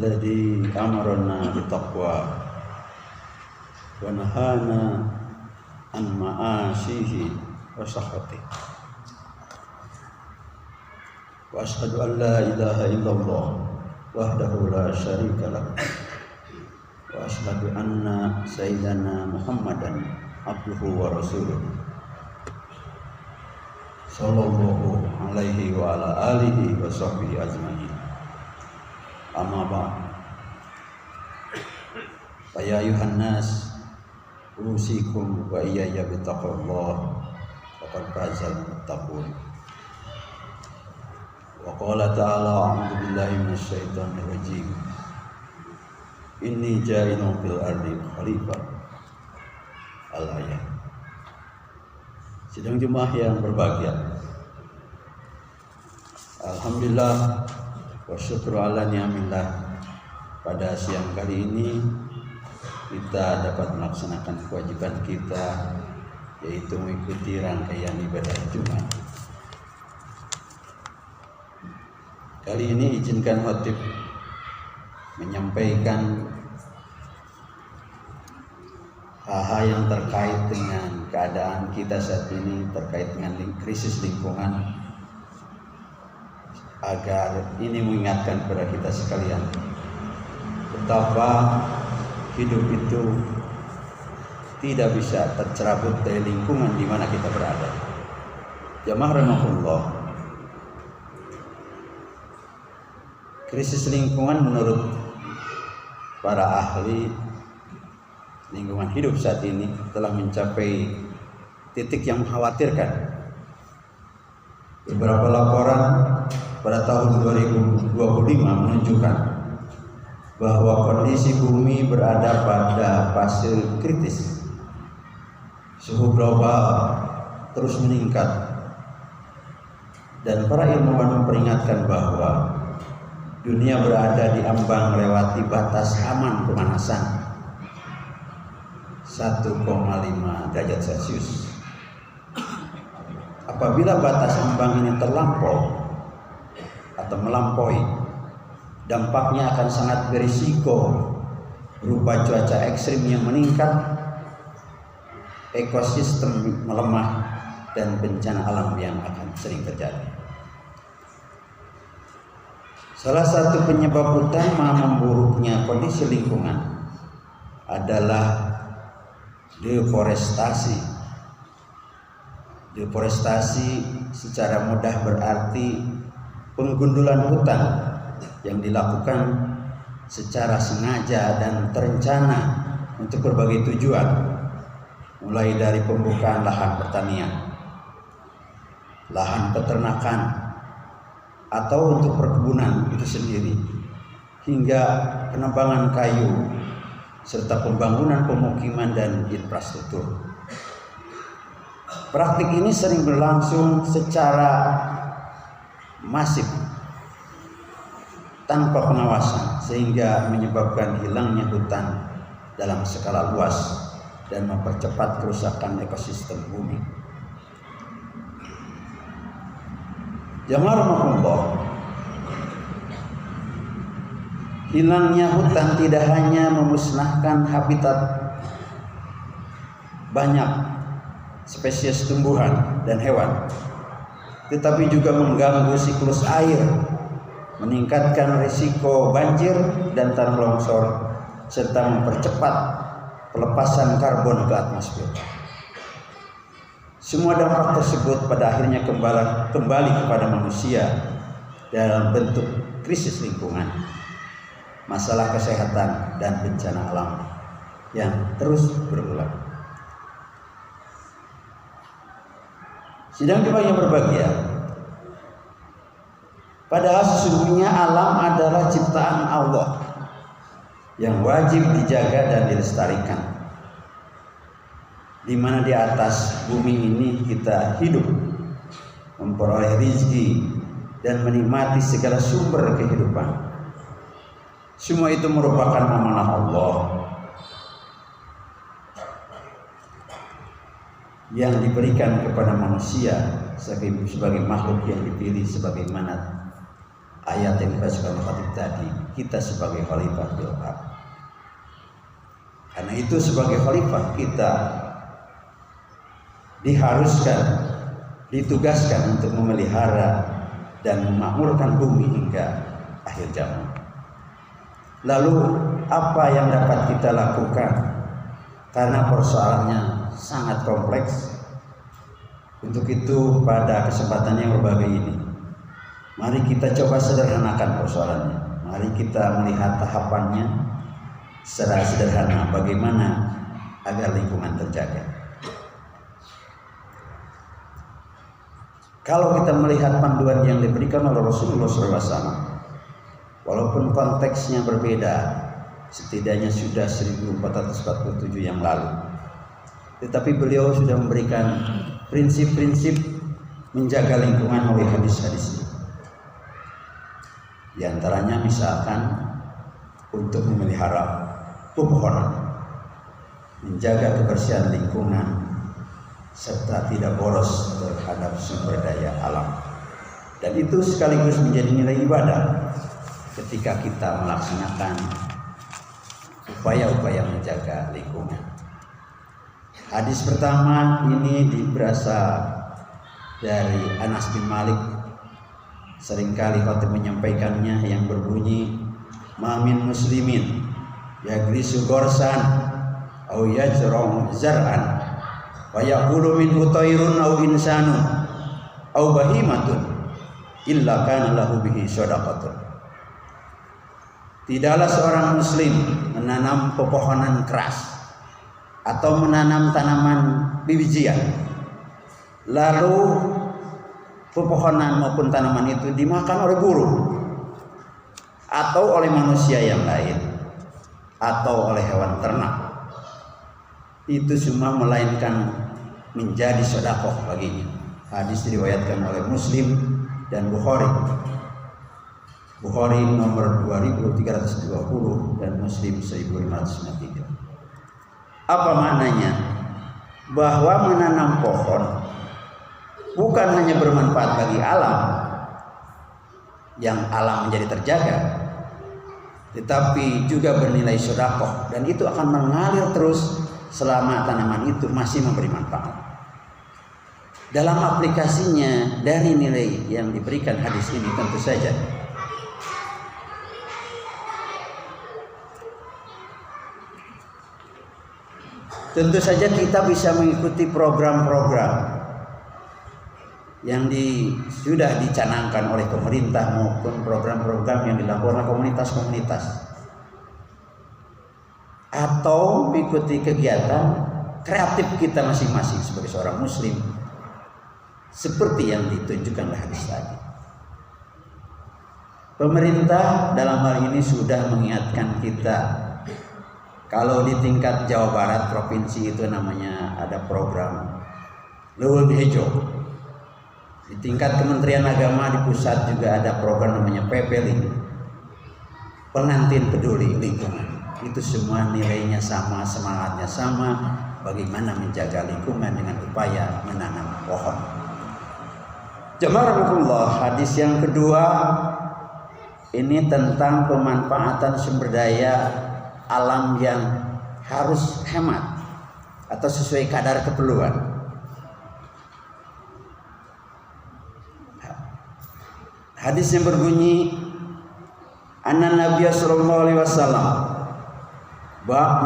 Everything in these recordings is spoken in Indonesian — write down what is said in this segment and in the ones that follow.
alladzi amarna bittaqwa wa nahana an ma'asihi wa sakhatihi. Wa asyhadu an la ilaha illallah wahdahu la syarika lah. Wa asyhadu anna sayyidana Muhammadan abduhu wa rasuluh. Sallallahu alaihi wa ala alihi wa sahbihi ajma'in. Amma ba'd. Ya ayuhan nas, usikum wa iyaya bittaqwallah. Faqad fazal muttaqun. Wa qala ta'ala a'udzu billahi minasyaitonir rajim. Inni ja'ilun fil ardi khalifah. Al-ayat. Sidang jemaah yang berbahagia, alhamdulillah wa syukru ala ni'amillah. Pada siang kali ini kita dapat melaksanakan kewajiban kita, yaitu mengikuti rangkaian ibadah Jumat. Kali ini izinkan khatib menyampaikan hal-hal yang terkait dengan keadaan kita saat ini, terkait dengan krisis lingkungan, agar ini mengingatkan kepada kita sekalian betapa hidup itu tidak bisa tercerabut dari lingkungan di mana kita berada. Jamaah rahimahullah, krisis lingkungan menurut para ahli lingkungan hidup saat ini telah mencapai titik yang mengkhawatirkan. Beberapa laporan pada tahun 2025 menunjukkan bahwa kondisi bumi berada pada fase kritis. Suhu global terus meningkat dan para ilmuwan memperingatkan bahwa dunia berada di ambang melewati batas aman pemanasan 1,5 derajat Celcius. Apabila batas ambang ini terlampau atau melampaui, dampaknya akan sangat berisiko berupa cuaca ekstrim yang meningkat, ekosistem melemah, dan bencana alam yang akan sering terjadi. Salah satu penyebab utama memburuknya kondisi lingkungan adalah deforestasi. Deforestasi secara mudah berarti penggundulan hutan yang dilakukan secara sengaja dan terencana untuk berbagai tujuan, mulai dari pembukaan lahan pertanian, lahan peternakan, atau untuk perkebunan itu sendiri, hingga penebangan kayu, serta pembangunan pemukiman dan infrastruktur. Praktik ini sering berlangsung secara masif tanpa pengawasan, sehingga menyebabkan hilangnya hutan dalam skala luas dan mempercepat kerusakan ekosistem bumi. Jamaah rahimahullah, hilangnya hutan tidak hanya memusnahkan habitat banyak spesies tumbuhan dan hewan, tetapi juga mengganggu siklus air, meningkatkan risiko banjir dan tanah longsor, serta mempercepat pelepasan karbon ke atmosfer. Semua dampak tersebut pada akhirnya kembali kepada manusia dalam bentuk krisis lingkungan, masalah kesehatan, dan bencana alam yang terus berulang. Sidang jemaah yang berbahagia, padahal sesungguhnya alam adalah ciptaan Allah yang wajib dijaga dan dilestarikan, di mana di atas bumi ini kita hidup, memperoleh rezeki, dan menikmati segala sumber kehidupan. Semua itu merupakan amanah Allah yang diberikan kepada manusia sebagai makhluk yang dipilih sebagaimana ayat yang dibacakan khatib tadi, kita sebagai khalifah fil ardh. Karena itu sebagai khalifah kita diharuskan, ditugaskan untuk memelihara dan memakmurkan bumi hingga akhir zaman. Lalu apa yang dapat kita lakukan? Karena persoalannya sangat kompleks. Untuk itu pada kesempatan yang berbahagia ini, mari kita coba sederhanakan persoalannya. Mari kita melihat tahapannya secara sederhana, bagaimana agar lingkungan terjaga. Kalau kita melihat panduan yang diberikan oleh Rasulullah SAW, walaupun konteksnya berbeda, setidaknya sudah 1447 yang lalu, tetapi beliau sudah memberikan prinsip-prinsip menjaga lingkungan melalui hadis-hadis. Di antaranya misalkan untuk memelihara pepohonan, menjaga kebersihan lingkungan, serta tidak boros terhadap sumber daya alam. Dan itu sekaligus menjadi nilai ibadah ketika kita melaksanakan upaya-upaya menjaga lingkungan. Hadis pertama ini berasal dari Anas bin Malik. Seringkali khatib menyampaikannya yang berbunyi, "Ma min muslimin yagrisu gorsan au yajra'u zar'an wa yaqulu minhu tayrun aw insanun aw bahimatun illa kana lahu bihi shadaqatun." Tidaklah seorang muslim menanam pepohonan keras atau menanam tanaman bibijian, lalu pepohonan maupun tanaman itu dimakan oleh burung atau oleh manusia yang lain atau oleh hewan ternak, itu semua melainkan menjadi sedekah baginya. Hadis diriwayatkan oleh Muslim dan Bukhari. Bukhari nomor 2320 dan Muslim 1593. Apa maknanya? Bahwa menanam pohon bukan hanya bermanfaat bagi alam, yang alam menjadi terjaga, tetapi juga bernilai sedekah, dan itu akan mengalir terus selama tanaman itu masih memberi manfaat. Dalam aplikasinya dari nilai yang diberikan hadis ini tentu saja kita bisa mengikuti program-program yang sudah dicanangkan oleh pemerintah maupun program-program yang dilakukan oleh komunitas-komunitas, atau mengikuti kegiatan kreatif kita masing-masing sebagai seorang muslim seperti yang ditunjukkan oleh hadis tadi. Pemerintah dalam hal ini sudah mengingatkan kita. Kalau di tingkat Jawa Barat provinsi itu namanya ada program Leuweung Hejo. Di tingkat Kementerian Agama di pusat juga ada program namanya PPLIN, Pengantin Peduli Lingkungan. Itu semua nilainya sama, semangatnya sama, bagaimana menjaga lingkungan dengan upaya menanam pohon. Jemaah rahmatullah, hadis yang kedua ini tentang pemanfaatan sumber daya alam yang harus hemat atau sesuai kadar keperluan. Hadis yang berbunyi, anna Nabiy sallallahu alaihi wasallam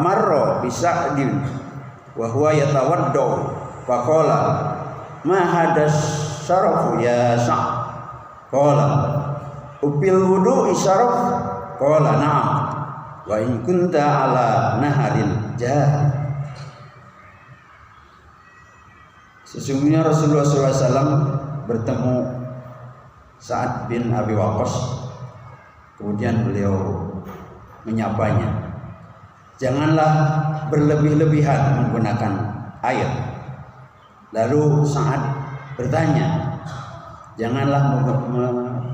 marra bi Sa'din wa huwa yatawaddu faqala ma hadas syarafu ya Sa', qala upil wudu isyaraf, qala na'am wa in kunta ala naharil jah. Sesungguhnya Rasulullah SAW bertemu Sa'ad bin Abi Waqqas, kemudian beliau menyapanya, janganlah berlebih-lebihan menggunakan air. Lalu Sa'ad bertanya, janganlah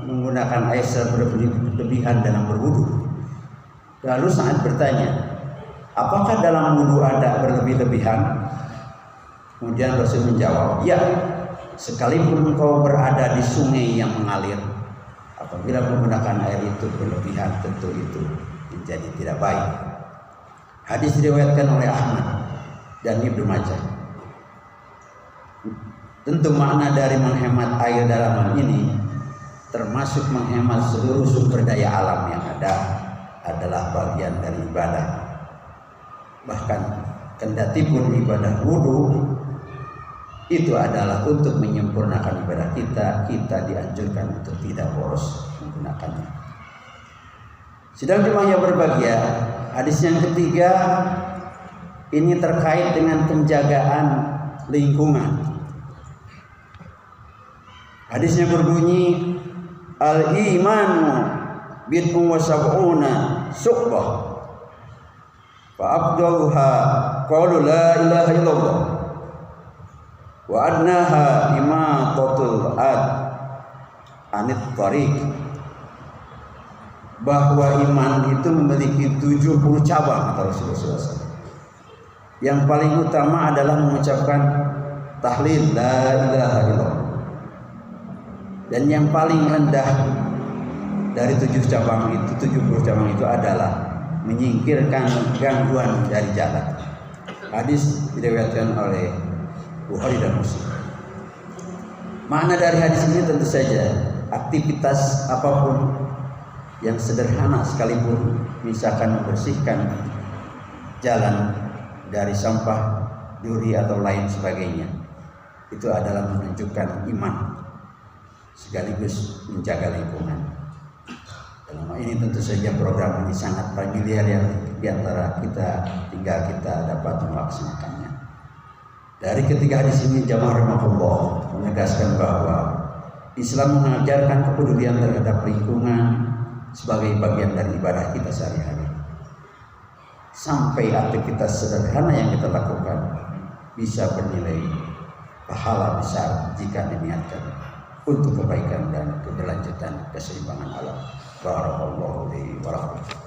menggunakan air secara berlebihan dalam berwudu. Lalu Sa'ad bertanya, apakah dalam wudu ada berlebih-lebihan? Kemudian Rasul menjawab, ya, sekalipun engkau berada di sungai yang mengalir, Apabila menggunakan air itu berlebihan, tentu itu menjadi tidak baik. Hadis diriwayatkan oleh Ahmad dan Ibnu Majah. Tentu makna dari menghemat air dalam hal ini termasuk menghemat seluruh sumber daya alam yang ada adalah bagian dari ibadah. Bahkan kendati pun ibadah wudu itu adalah untuk menyempurnakan ibadah kita dianjurkan untuk tidak boros menggunakannya. Sidang jemaah yang berbahagia, hadis yang ketiga ini terkait dengan penjagaan lingkungan. Hadisnya berbunyi, al-imanu bid'un wa sab'una syu'bah fa afdaluha qaulu la ilaha illallah wa adnaha imatatul anit tariq. Bahwa iman itu memiliki 70 cabang kata Rasulullah SAW. Yang paling utama adalah mengucapkan tahlil la ilaha illallah. Dan yang paling rendah dari 70 cabang itu adalah menyingkirkan gangguan dari jalan. Hadis diriwayatkan oleh Bukhari dan Muslim. Makna dari hadis ini tentu saja aktivitas apapun yang sederhana sekalipun, misalkan membersihkan jalan dari sampah, duri atau lain sebagainya, itu adalah menunjukkan iman sekaligus menjaga lingkungan. Dalam hal ini tentu saja program ini sangat familiar yang diantara kita tinggal kita dapat melaksanakannya. Dari ketiga hadis ini jamaah rahmatullah menegaskan bahwa Islam mengajarkan kepedulian terhadap lingkungan sebagai bagian dari ibadah kita sehari-hari. Sampai aktivitas sederhana yang kita lakukan bisa bernilai pahala besar jika diniatkan untuk kebaikan dan keberlanjutan keseimbangan alam. Barakallahu li wa lakum.